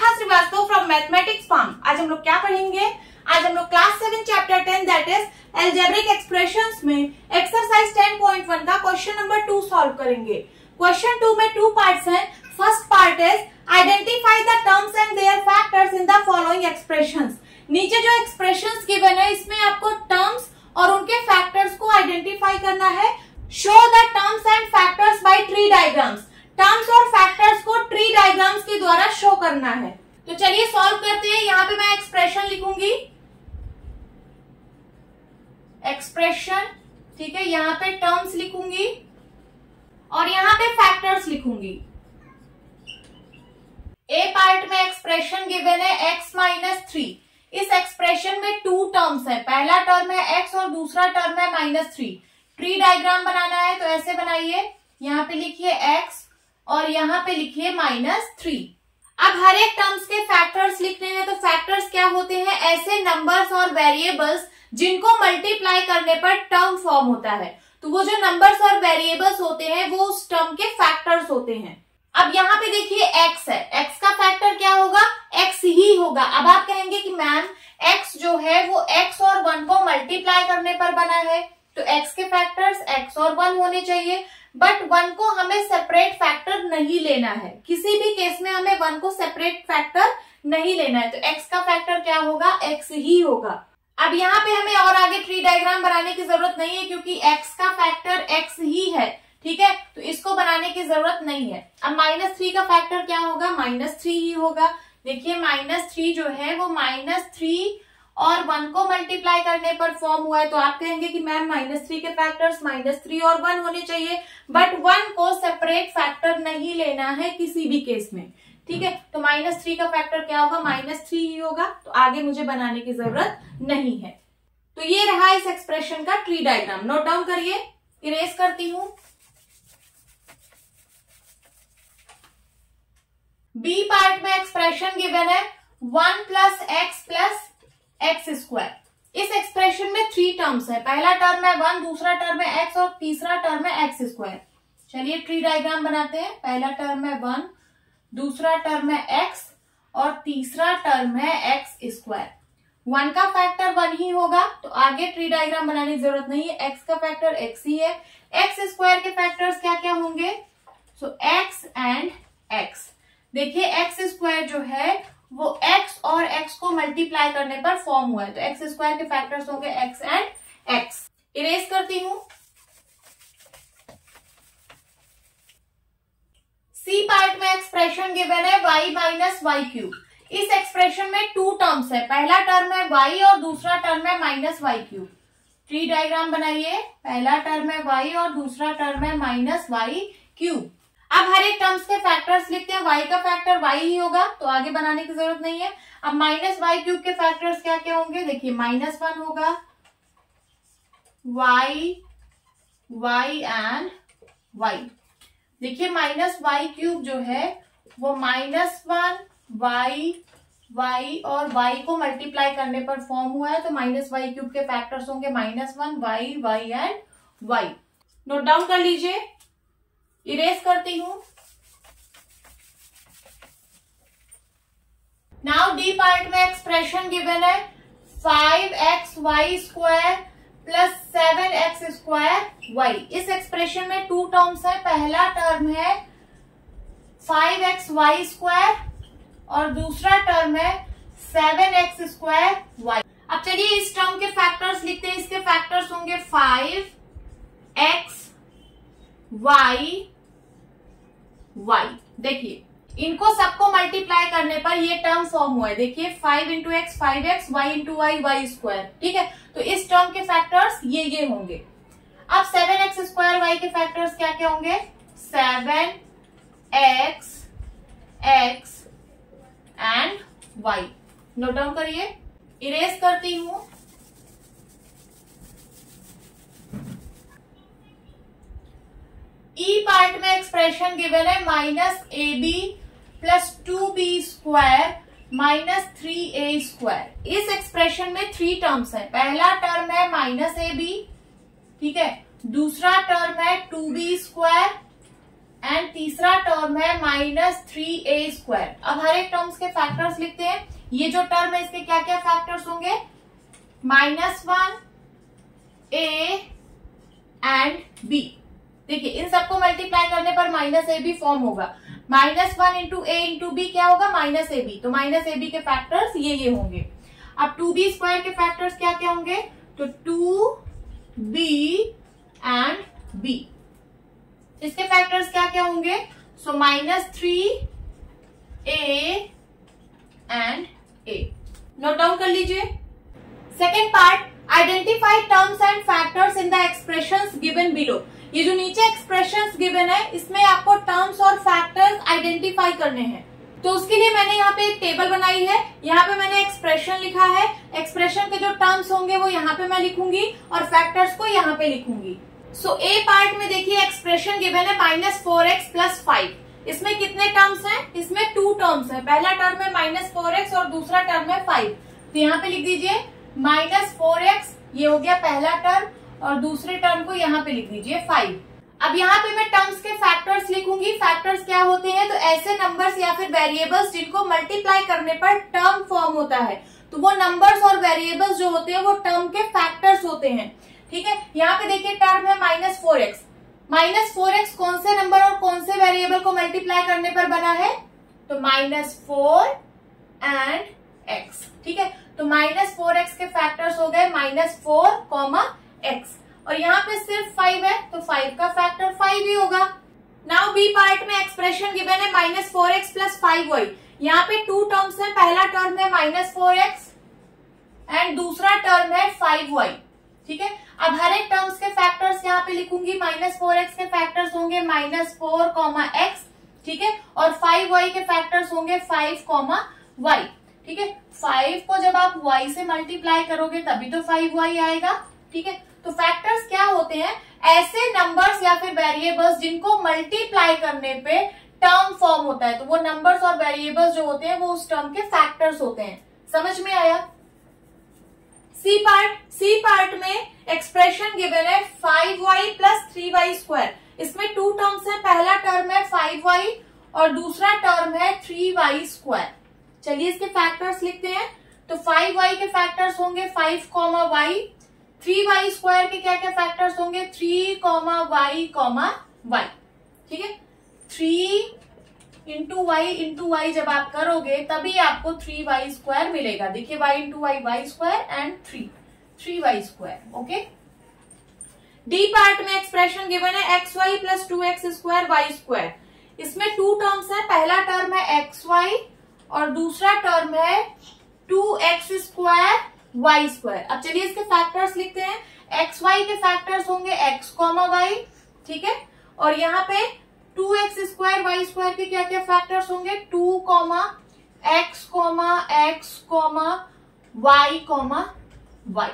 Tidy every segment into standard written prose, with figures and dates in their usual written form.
Shikha Srivastava from mathematics form. आज हम लोग क्या पढ़ेंगे? आज हम लोग class 7 chapter 10 that is algebraic expressions में एक्सरसाइज 10.1 का क्वेश्चन नंबर 2 सॉल्व करेंगे। क्वेश्चन 2 में 2 पार्ट्स हैं। First part is identify the terms and their factors in the following expressions. नीचे जो एक्सप्रेशंस गिवन है इसमें आपको टर्म्स और उनके फैक्टर्स को आइडेंटिफाई करना है। Show the terms and factors bye tree diagrams. Terms और फैक्टर्स को ट्री डायग्राम्स के द्वारा शो करना है। तो चलिए सॉल्व करते हैं। यहाँ पे मैं एक्सप्रेशन लिखूंगी, एक्सप्रेशन, ठीक है। यहाँ पे टर्म्स लिखूंगी और यहाँ पे फैक्टर्स लिखूंगी। ए पार्ट में एक्सप्रेशन गिवन है x-3। इस एक्सप्रेशन में 2 टर्म्स है। पहला टर्म है x और दूसरा टर्म है -3। ट्री डायग्राम बनाना है तो ऐसे बनाइए। यहाँ पे लिखिए x और यहाँ पे लिखिए -3। अब हर एक टर्म्स के फैक्टर्स लिखने हैं। तो फैक्टर्स क्या होते हैं? ऐसे नंबर्स और वेरिएबल्स जिनको मल्टीप्लाई करने पर टर्म फॉर्म होता है। तो वो जो नंबर्स और वेरिएबल्स होते हैं वो उस टर्म के फैक्टर्स होते हैं। अब यहाँ पे देखिए x है, x का फैक्टर क्या होगा? x ही होगा। अब आप कहेंगे कि मैम x जो है वो x और 1 को मल्टीप्लाई करने पर बना है, तो x के फैक्टर्स x और 1 होने चाहिए। बट 1 को हमें सेपरेट फैक्टर नहीं लेना है। किसी भी केस में हमें 1 को सेपरेट फैक्टर नहीं लेना है। तो x का फैक्टर क्या होगा? x ही होगा। अब यहाँ पे हमें और आगे ट्री डायग्राम बनाने की जरूरत नहीं है क्योंकि x का फैक्टर x ही है, ठीक है। तो इसको बनाने की जरूरत नहीं है। अब -3 का फैक्टर क्या होगा? -3 ही होगा। देखिए -3 जो है वो -3 और 1 को मल्टीप्लाई करने पर फॉर्म हुआ है। तो आप कहेंगे कि मैम -3 के फैक्टर्स -3 और 1 होने चाहिए, बट 1 को सेपरेट फैक्टर नहीं लेना है किसी भी केस में, ठीक है। तो -3 का फैक्टर क्या होगा? -3 ही होगा। तो आगे मुझे बनाने की जरूरत नहीं है। तो ये रहा इस एक्सप्रेशन का ट्री डायग्राम। नोट डाउन करिए, इरेज करती हूं। बी पार्ट में एक्सप्रेशन गिवन है 1 + x + x²। इस एक्सप्रेशन में 3 टर्म्स है। पहला टर्म है 1, दूसरा टर्म है x और तीसरा टर्म है x²। चलिए ट्री डायग्राम बनाते हैं। पहला टर्म है 1, दूसरा टर्म है x और तीसरा टर्म है x²। 1 का फैक्टर 1 ही होगा, तो आगे ट्री डायग्राम बनाने की जरूरत नहीं है। x का फैक्टर x ही है। x² के फैक्टर्स क्या क्या होंगे? सो x एंड x। देखिए x² जो है वो x और x को मल्टीप्लाई करने पर फॉर्म हुआ है। तो x² के फैक्टर्स होंगे x एंड x। इरेज करती हूं। सी पार्ट में एक्सप्रेशन गिवन है y - y³। इस एक्सप्रेशन में 2 टर्म्स है। पहला टर्म है y और दूसरा टर्म है -y³। ट्री डायग्राम बनाइए। पहला टर्म है y और दूसरा टर्म है -y³। अब हर एक टर्म्स के फैक्टर्स लिखते हैं। y का फैक्टर y ही होगा, तो आगे बनाने की जरूरत नहीं है। अब -y³ के फैक्टर्स क्या क्या होंगे? देखिए -1 होगा, y एंड y। देखिए -y³ जो है वो -1 y और y को मल्टीप्लाई करने पर फॉर्म हुआ है। तो -y³ के फैक्टर्स होंगे -1 y and y। Note down कर लीजिए, इरेज करती हूं। नाउ डी पार्ट में एक्सप्रेशन गिवन है 5xy² + 7x² y। इस एक्सप्रेशन में 2 टर्म्स है। पहला टर्म है 5xy² और दूसरा टर्म है 7x² y। अब चलिए इस टर्म के फैक्टर्स लिखते हैं। इसके फैक्टर्स होंगे 5x y। देखिए इनको सबको मल्टीप्लाई करने पर ये टर्म फॉर्म हुआ है। देखिए 5 × x 5x, y × y y², ठीक है। तो इस टर्म के फैक्टर्स ये होंगे। अब 7x² y के फैक्टर्स क्या क्या होंगे? 7x x and y। Note down करिए, इरेज करती हूं। ई पार्ट में एक्सप्रेशन गिवन है -ab + 2b² -3a²। इस एक्सप्रेशन में 3 टर्म्स है। पहला टर्म है -ab, ठीक है। दूसरा टर्म है 2b² एंड तीसरा टर्म है -3a²। अब हर एक टर्म्स के फैक्टर्स लिखते हैं। ये जो टर्म है इसके क्या क्या फैक्टर्स होंगे, -1 a एंड b। देखिए इन सबको मल्टीप्लाई करने पर -ab फॉर्म होगा। -1 इंटू a इंटू b क्या होगा, -ab। तो -ab के फैक्टर्स ये होंगे। अब 2b² के फैक्टर्स क्या क्या होंगे, तो 2b एंड b। इसके फैक्टर्स क्या क्या होंगे, सो -3a and a। Note down कर लीजिए। Second part, identify terms and factors in the expressions given below. ये जो नीचे एक्सप्रेशंस गिवन है इसमें आपको टर्म्स और फैक्टर्स आइडेंटिफाई करने हैं। तो उसके लिए मैंने यहाँ पे एक टेबल बनाई है। यहाँ पे मैंने एक्सप्रेशन लिखा है। एक्सप्रेशन के जो टर्म्स होंगे वो यहाँ पे मैं लिखूंगी और फैक्टर्स को यहाँ पे लिखूंगी। सो ए पार्ट में देखिए एक्सप्रेशन गिवन है -4x + 5। इसमें कितने टर्म्स हैं, इसमें 2 टर्म्स हैं। पहला टर्म है -4x और दूसरा टर्म है 5। तो यहाँ पे लिख दीजिए -4x, ये हो गया पहला टर्म, और दूसरे टर्म को यहाँ पे लिख दीजिए 5। अब यहाँ पे मैं टर्म्स के फैक्टर्स लिखूंगी। फैक्टर्स क्या होते हैं, तो ऐसे नंबर्स या फिर वेरिएबल्स जिनको मल्टीप्लाई करने पर टर्म फॉर्म होता है। तो वो नंबर्स और वेरिएबल्स जो होते हैं वो टर्म के फैक्टर्स होते हैं। ठीक है, यहाँ पे देखिए टर्म है -4x। -4x कौन से नंबर और कौन से वेरिएबल को मल्टीप्लाई करने पर बना है, तो -4 एंड x। ठीक है, तो -4x के फैक्टर्स हो गए -4, x, और यहाँ पे सिर्फ 5 है तो 5 का फैक्टर 5 ही होगा। नाउ बी पार्ट में एक्सप्रेशन गिवन है -4x + 5y। यहाँ पे 2 टर्म्स हैं। पहला टर्म है -4x एंड दूसरा टर्म है 5y। ठीक है, अब हर एक टर्म्स के फैक्टर्स यहाँ पे लिखूंगी। -4x के फैक्टर्स होंगे -4, x। ठीक है, और 5y के फैक्टर्स होंगे 5, y। ठीक है, 5 को जब आप y से मल्टीप्लाई करोगे तभी तो 5y आएगा। ठीक है, तो फैक्टर्स क्या होते हैं, ऐसे नंबर्स या फिर वेरिएबल्स जिनको मल्टीप्लाई करने पे टर्म फॉर्म होता है। तो वो नंबर्स और वेरिएबल्स जो होते हैं वो उस टर्म के फैक्टर्स होते हैं। समझ में आया। सी पार्ट में एक्सप्रेशन गिवन है 5y + 3y²। इसमें 2 टर्म्स है। पहला टर्म है 5y और दूसरा टर्म है 3y²। चलिए इसके फैक्टर्स लिखते हैं। तो 5y के फैक्टर्स होंगे 5, y। 3y² के क्या क्या फैक्टर्स होंगे, 3, y। ठीक है, 3 इंटू y जब आप करोगे तभी आपको 3y² मिलेगा। देखिए y into y² and 3y²। Okay. D part में एक्सप्रेशन गिवन है xy + 2x² y²। इसमें 2 टर्म्स है। पहला टर्म है xy और दूसरा टर्म है 2x² y²। अब चलिए इसके फैक्टर्स लिखते हैं। xy के फैक्टर्स होंगे x, y। ठीक है, और यहाँ पे 2x² y² के क्या क्या फैक्टर्स होंगे, 2, x, y।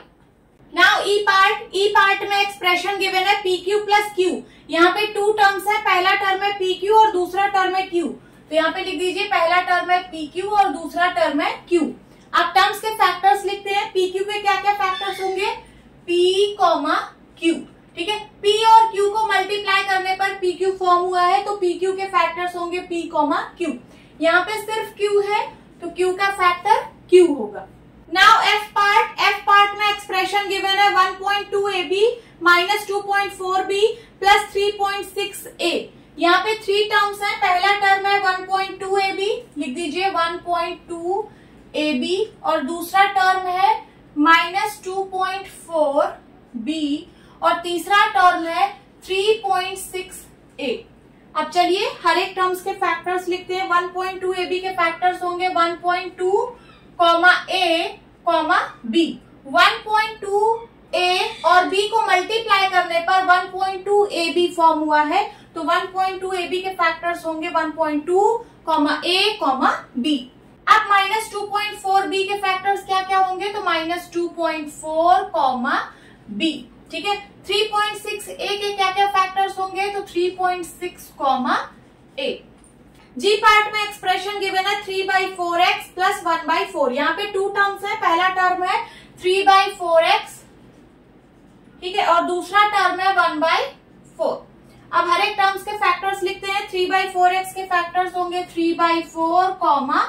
नाउ ई पार्ट में एक्सप्रेशन गिवन है pq + q। यहाँ पे 2 टर्म्स है। पहला टर्म है pq और दूसरा टर्म है q। तो यहाँ पे लिख दीजिए पहला टर्म है pq और दूसरा टर्म है q। अब टर्म्स के फैक्टर्स लिखते हैं। pq के क्या क्या फैक्टर्स होंगे, p, q। ठीक है, p और q को मल्टीप्लाई करने पर pq फॉर्म हुआ है तो pq के फैक्टर्स होंगे p, q। यहाँ पे सिर्फ q है तो q का फैक्टर q होगा। नाउ एफ पार्ट में एक्सप्रेशन गिवन है 1.2ab - 2.4b + 3.6a। यहाँ पे 3 टर्म्स हैं। पहला टर्म है 1.2ab, लिख दीजिए 1.2ab, और दूसरा टर्म है -2.4b और तीसरा टर्म है 3.6a। अब चलिए हर एक टर्म्स के फैक्टर्स लिखते हैं। 1.2ab के फैक्टर्स होंगे 1.2, a, b। 1.2a और b को मल्टीप्लाई करने पर 1.2ab फॉर्म हुआ है तो 1.2ab के फैक्टर्स होंगे 1.2, a, b। अब -2.4b के फैक्टर्स क्या क्या होंगे, तो -2.4, b। ठीक है, 3.6a के क्या क्या फैक्टर्स होंगे, तो 3.6, a। जी पार्ट में एक्सप्रेशन गिवन है 3/4x + 1/4। यहाँ पे 2 टर्म्स है। पहला टर्म है 3/4x, ठीक है, और दूसरा टर्म है 1/4। अब हर एक टर्म्स के फैक्टर्स लिखते हैं। 3/4x के फैक्टर्स होंगे 3/4 कॉमा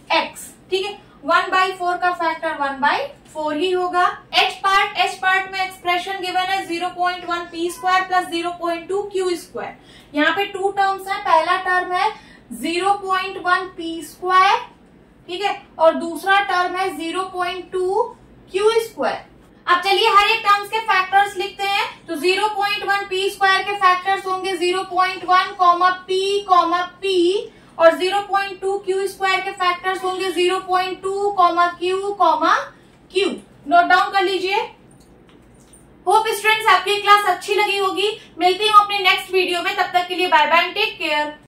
x, ठीक है। 1/4 का फैक्टर 1/4 ही होगा। h पार्ट में एक्सप्रेशन गिवन है 0.1 p square plus 0.2 q square. यहाँ पे टू टर्म्स है, पहला टर्म है 0.1 p स्क्वायर, ठीक है, और दूसरा टर्म है 0.2 q स्क्वायर। अब चलिए हर एक टर्म्स के फैक्टर्स लिखते हैं। तो 0.1 p स्क्वायर के फैक्टर्स होंगे 0.1 p और 0.2 q स्क्वायर के फैक्टर्स होंगे 0.2 q। नोट डाउन कर लीजिए। होप स्टूडेंट्स आपकी क्लास अच्छी लगी होगी। मिलती हूँ अपने नेक्स्ट वीडियो में, तब तक के लिए बाय बाय, टेक केयर।